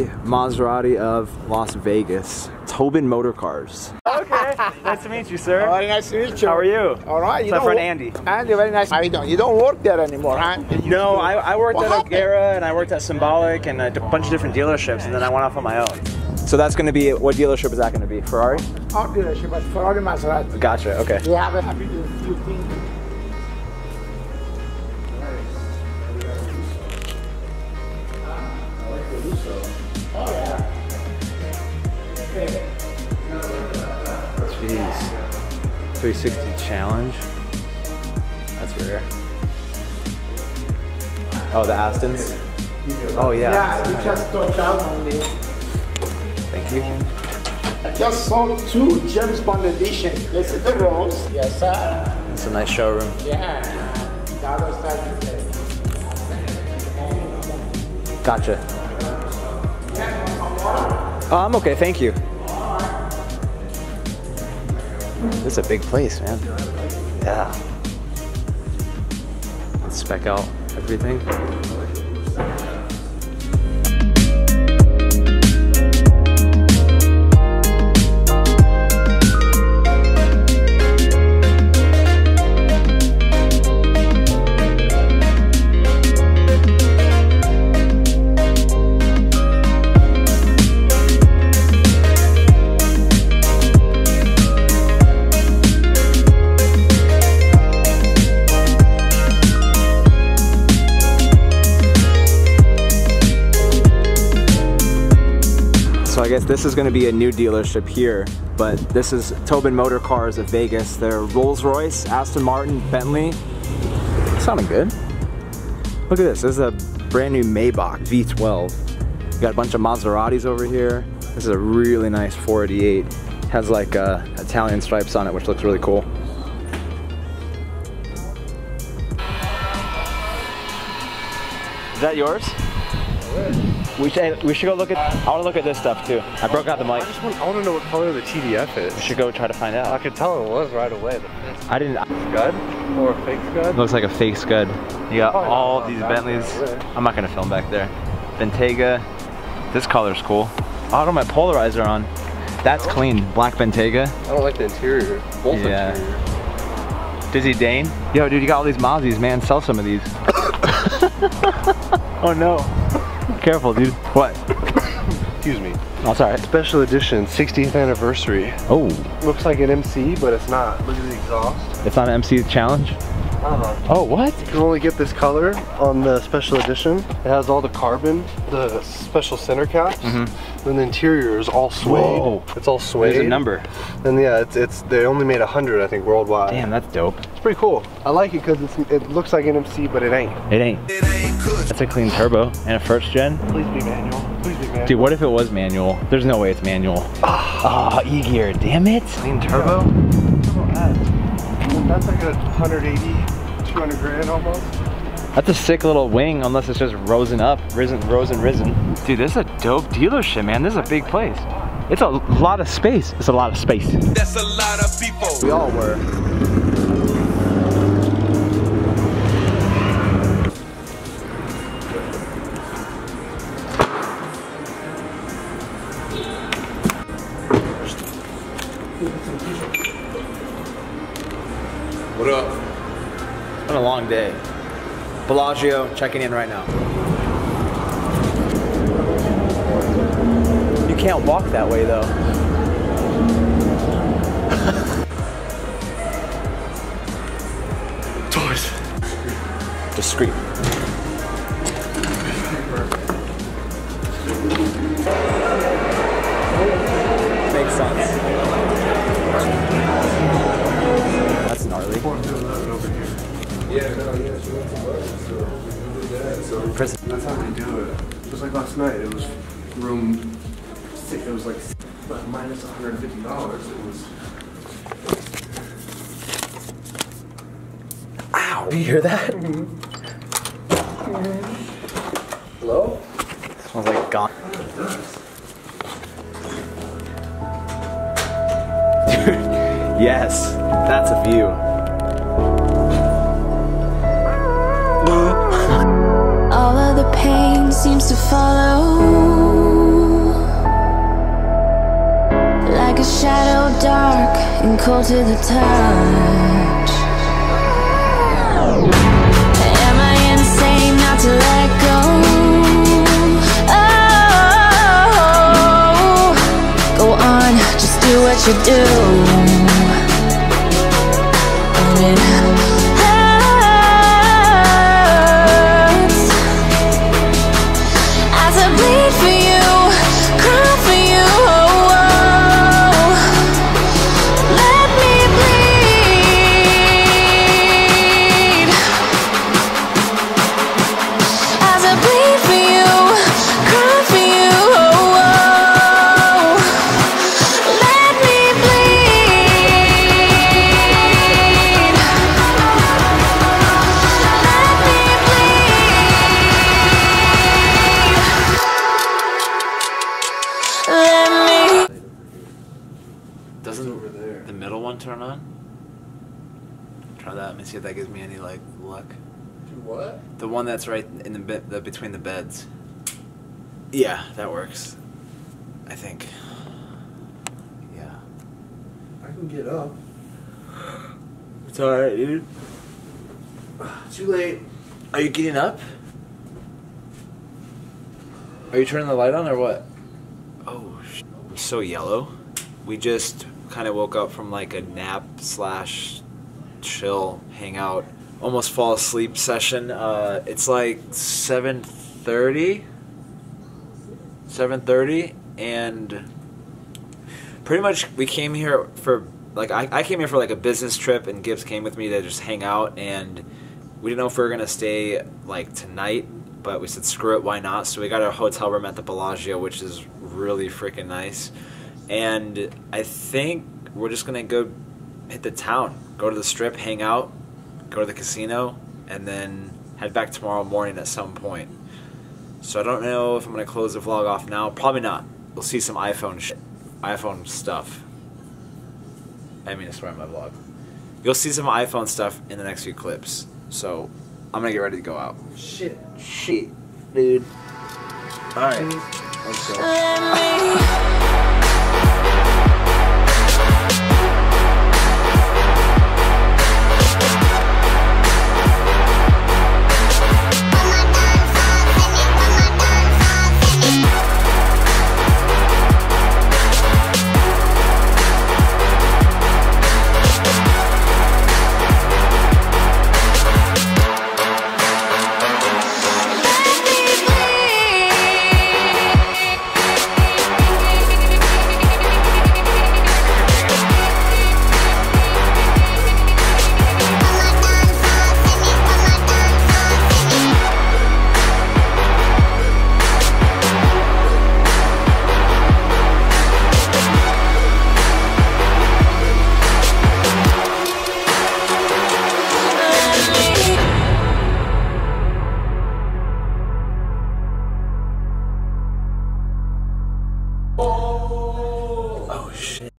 Ferrari Maserati of Las Vegas. Tobin Motor Cars. Okay, nice to meet you, sir. All right, nice to meet you. How are you? All right. It's my friend Andy. Andy, very nice. How you doing? You don't work there anymore, huh? No, I worked at O'Gara and I worked at Symbolic and a bunch of different dealerships, and then I went off on my own. So that's going to be, what dealership is that going to be? Ferrari? Our dealership, but Ferrari Maserati. Gotcha, okay. We have a happy to 15. Jeez. 360 challenge. That's rare. Oh, the Astons? Oh, yeah. Yeah, we just touched out on this. Thank you. I just sold 2 James Bond edition. This is the Rose. Yes, sir. It's a nice showroom. Yeah. The other side is Gotcha. Oh, I'm okay, thank you. This is a big place, man. Yeah. Let's spec out everything. So I guess this is going to be a new dealership here, but this is Tobin Motor Cars of Vegas. They're Rolls Royce, Aston Martin, Bentley. Sounding good. Look at this. This is a brand new Maybach V12. You got a bunch of Maseratis over here. This is a really nice 488. Has like Italian stripes on it, which looks really cool. Is that yours? We should go look at, I want to look at this stuff too. I broke out the mic. I want to know what color the TDF is. We should go try to find out. I could tell it was right away. I didn't. Scud? Or a fake Scud? Looks like a fake Scud. You got all these Bentleys. I'm not going to film back there. Bentayga. This color's cool. Oh, I don't have my polarizer on. That's clean. Black Bentayga. I don't like the interior. Both interior. Dizzy Dane. Yo, dude, you got all these Mazzies, man. Sell some of these. Oh no. Careful, dude. What? Excuse me. Oh, it's alright. Special edition, 60th anniversary. Oh. Looks like an MC, but it's not. Look at the exhaust. It's not an MC challenge? Oh, what? You can only get this color on the special edition. It has all the carbon, the special center caps, and the interior is all suede. Whoa. It's all suede. There's a number. And yeah, they only made 100, I think, worldwide. Damn, that's dope. It's pretty cool. I like it because it looks like an MC, but it ain't. It ain't. That's a clean turbo and a first gen. Please be manual. Please be manual. Dude, what if it was manual? There's no way it's manual. Oh, E-gear, damn it. Clean turbo? That's like a 180, 200 grand almost. That's a sick little wing, unless it's just risen up, risen. Dude, this is a dope dealership, man. This is a big place. It's a lot of space. It's a lot of space. That's a lot of people. We all were. What up? It's been a long day. Bellagio, checking in right now. You can't walk that way though. Doors. Discreet. Makes sense. That's gnarly. Prison. That's how they do it. It was like last night. It was room 6. It was like minus $150. It was. Ow! Do you hear that? Hello? Smells like gone. Dude, yes, that's a view. All of the pain seems to follow. a shadow, dark and cold to the touch. Am I insane not to let go? Oh, go on, just do what you do. And it hurts as I bleed for you, cry for you. Let me bleed as I bleed for you, cry for you. Let me bleed. Let me bleed. Let me. Doesn't the middle one turn on? Try that. Let me see if that gives me any like luck. Do what? The one that's right in the between the beds. Yeah, that works. I think. Yeah. I can get up. It's alright, dude. Too late. Are you getting up? Are you turning the light on or what? Oh, I'm so yellow. We just kind of woke up from like a nap slash chill, hang out, almost fall asleep session. It's like 7:30, and pretty much we came here for like I came here for like a business trip, and Gibbs came with me to just hang out, and we didn't know if we were gonna stay like tonight, but we said screw it, why not? So we got our hotel room at the Bellagio, which is really freaking nice. And I think we're just gonna go hit the town, go to the strip, hang out, go to the casino, and then head back tomorrow morning at some point. So I don't know if I'm gonna close the vlog off now. Probably not. We'll see some iPhone stuff. I didn't mean to swear in my vlog. You'll see some iPhone stuff in the next few clips. So I'm gonna get ready to go out. Shit. Dude. All right, let's go. Let me.